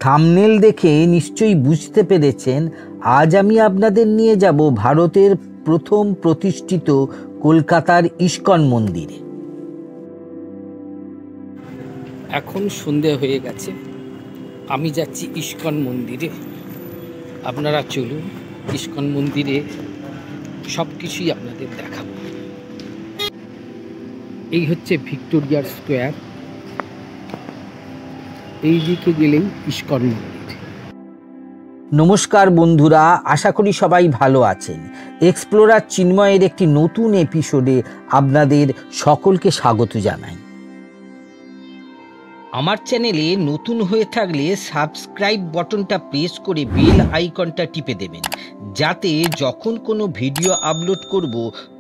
Thumbnail দেখে নিশ্চয়ই বুঝতে পেরেছেন আজ আমি আপনাদের নিয়ে যাব ভারতের প্রথম প্রতিষ্ঠিত কলকাতার ইস্কন মন্দিরে। এখন সন্ধে হয়ে গেছে, আমি যাচ্ছি ইস্কন মন্দিরে। আপনারা চলুন, ইস্কন মন্দিরে সব কিছুই আপনাদের দেখাবো। এই হচ্ছে ভিক্টোরিয়ার স্কোয়ার, এই দিকে গেলেই ইস্কন মন্দির। নমস্কার বন্ধুরা, আশা করি সবাই ভালো আছেন। এক্সপ্লোরার চিন্ময়ের একটি নতুন এপিসোডে আপনাদের সকলকে স্বাগত জানাই। আমার চ্যানেলে নতুন হয়ে থাকলে সাবস্ক্রাইব বাটনটা প্রেস করে বেল আইকনটা টিপে দেবেন, যাতে যখন কোনো ভিডিও আপলোড করব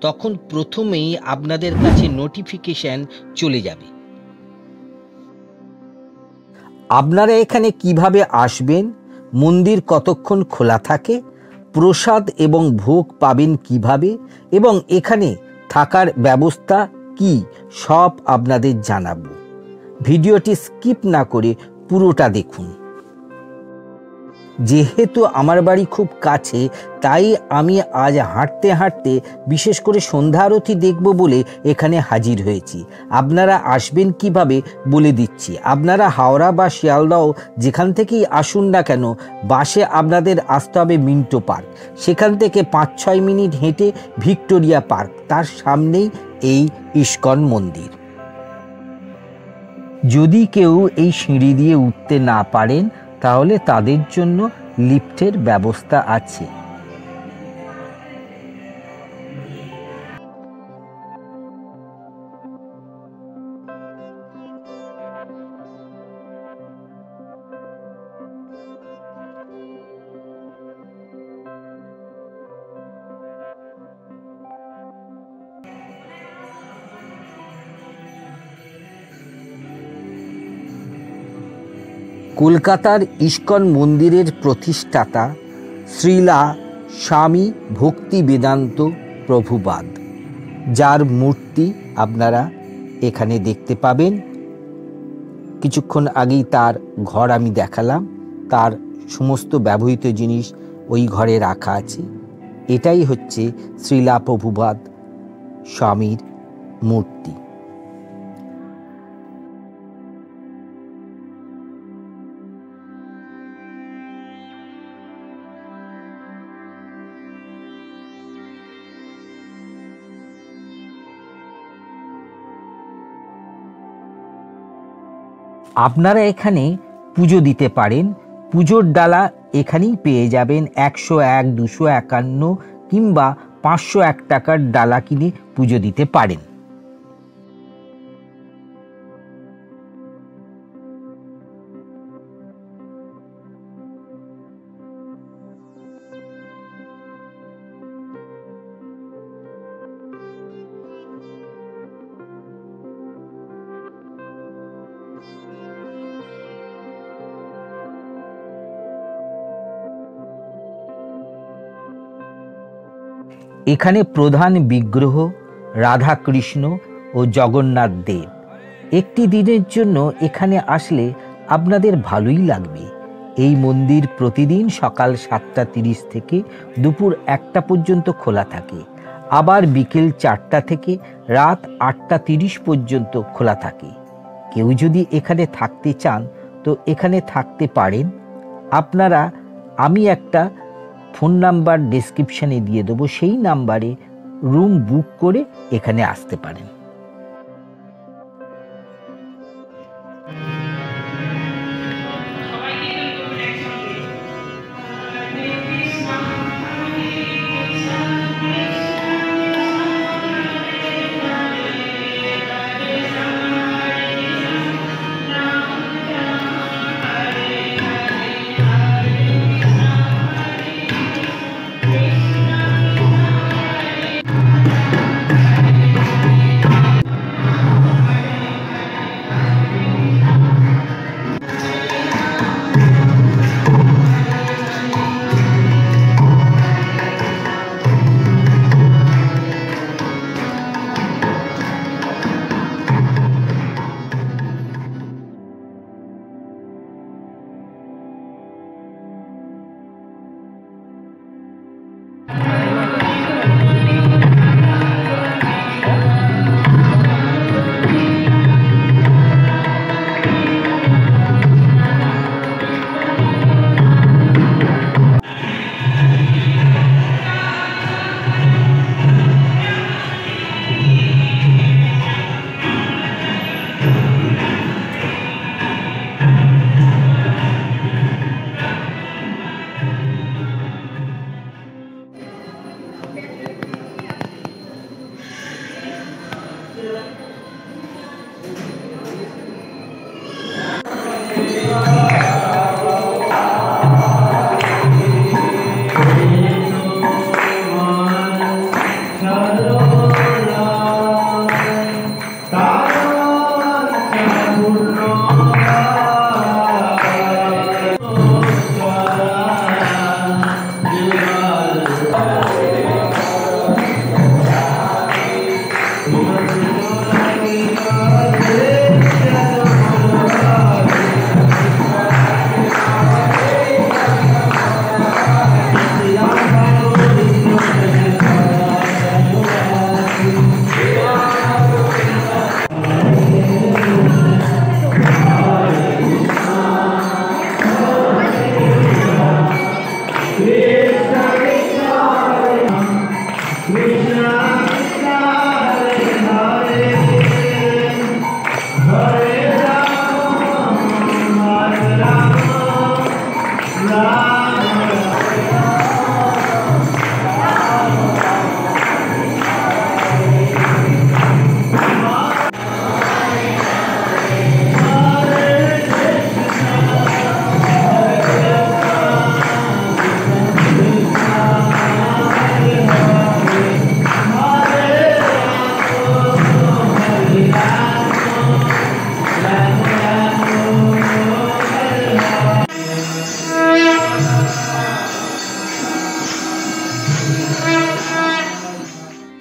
তখন প্রথমেই আপনাদের কাছে নোটিফিকেশন চলে যাবে। আপনারা এখানে কিভাবে আসবেন, মন্দির কতক্ষণ খোলা থাকে, প্রসাদ এবং ভোগ পাবেন কিভাবে, এবং এখানে থাকার ব্যবস্থা কি, সব আপনাদের জানাবো। ভিডিওটি স্কিপ না করে পুরোটা দেখুন। যেহেতু আমার বাড়ি খুব কাছে, তাই আমি আজ হাঁটতে হাঁটতে বিশেষ করে সন্ধ্যা আরতি দেখব বলে এখানে হাজির হয়েছি। আপনারা আসবেন কিভাবে বলে দিচ্ছি। আপনারা হাওড়া বা শিয়ালদাও যেখান থেকেই আসুন না কেন, বাসে আপনাদের আসতে হবে মিন্টো পার্ক। সেখান থেকে 5-6 মিনিট হেঁটে ভিক্টোরিয়া পার্ক, তার সামনেই এই ইস্কন মন্দির। যদি কেউ এই সিঁড়ি দিয়ে উঠতে না পারেন তাহলে তাদের জন্য লিফটের ব্যবস্থা আছে। কলকাতার ইস্কন মন্দিরের প্রতিষ্ঠাতা শ্রীলা স্বামী ভক্তি বেদান্ত প্রভুপাদ, যার মূর্তি আপনারা এখানে দেখতে পাবেন। কিছুক্ষণ আগেই তার ঘর আমি দেখালাম, তার সমস্ত ব্যবহৃত জিনিস ওই ঘরে রাখা আছে। এটাই হচ্ছে শ্রীলা প্রভুপাদ স্বামীর মূর্তি। আপনারা এখানে পুজো দিতে পারেন। পুজোর ডালা এখানেই পেয়ে যাবেন। 101, 251 কিংবা 501 টাকার ডালা কিনে পুজো দিতে পারেন। এখানে প্রধান বিগ্রহ রাধাকৃষ্ণ ও জগন্নাথ দেব। একটি দিনের জন্য এখানে আসলে আপনাদের ভালোই লাগবে। এই মন্দির প্রতিদিন সকাল 7:30 থেকে দুপুর 1টা পর্যন্ত খোলা থাকে, আবার বিকেল 4টা থেকে রাত 8:30 পর্যন্ত খোলা থাকে। কেউ যদি এখানে থাকতে চান তো এখানে থাকতে পারেন। আপনারা, আমি একটা ফোন নাম্বার ডেসক্রিপশানে দিয়ে দেবো, সেই নাম্বারে রুম বুক করে এখানে আসতে পারেন।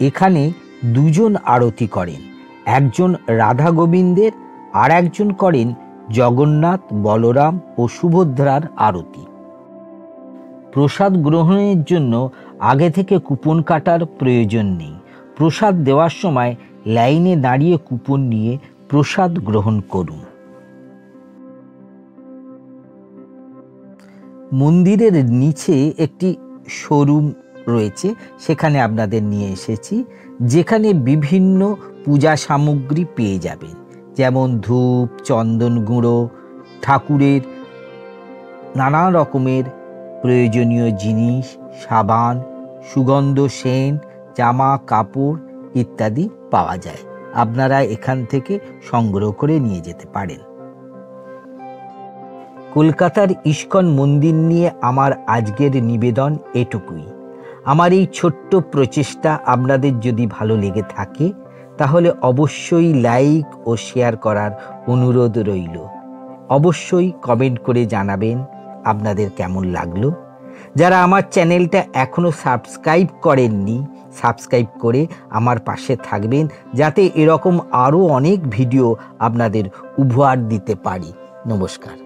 এখানে দুজন আরতি করেন, একজন রাধা গোবিন্দের আর একজন করেন জগন্নাথ, বলরাম ও সুভদ্রার আরতি। প্রসাদ গ্রহণের জন্য আগে থেকে কুপন কাটার প্রয়োজন নেই। প্রসাদ দেওয়ার সময় লাইনে দাঁড়িয়ে কুপন নিয়ে প্রসাদ গ্রহণ করুন। মন্দিরের নিচে একটি শোরুম রয়েছে, সেখানে আপনাদের নিয়ে এসেছি, যেখানে বিভিন্ন পূজা সামগ্রী পেয়ে যাবেন, যেমন ধূপ, চন্দন গুঁড়ো, ঠাকুরের নানা রকমের প্রয়োজনীয় জিনিস, সাবান, সুগন্ধ, সেন্ট, জামা কাপড় ইত্যাদি পাওয়া যায়। আপনারা এখান থেকে সংগ্রহ করে নিয়ে যেতে পারেন। কলকাতার ইস্কন মন্দির নিয়ে আমার আজকের নিবেদন এটুকুই। আমার এই ছোট্ট প্রচেষ্টা আপনাদের যদি ভালো লেগে থাকে তাহলে অবশ্যই লাইক ও শেয়ার করার অনুরোধ রইল। অবশ্যই কমেন্ট করে জানাবেন আপনাদের কেমন লাগলো। যারা আমার চ্যানেলটা এখনো সাবস্ক্রাইব করেননি, সাবস্ক্রাইব করে আমার পাশে থাকবেন, যাতে এরকম আরও অনেক ভিডিও আপনাদের উপহার দিতে পারি। নমস্কার।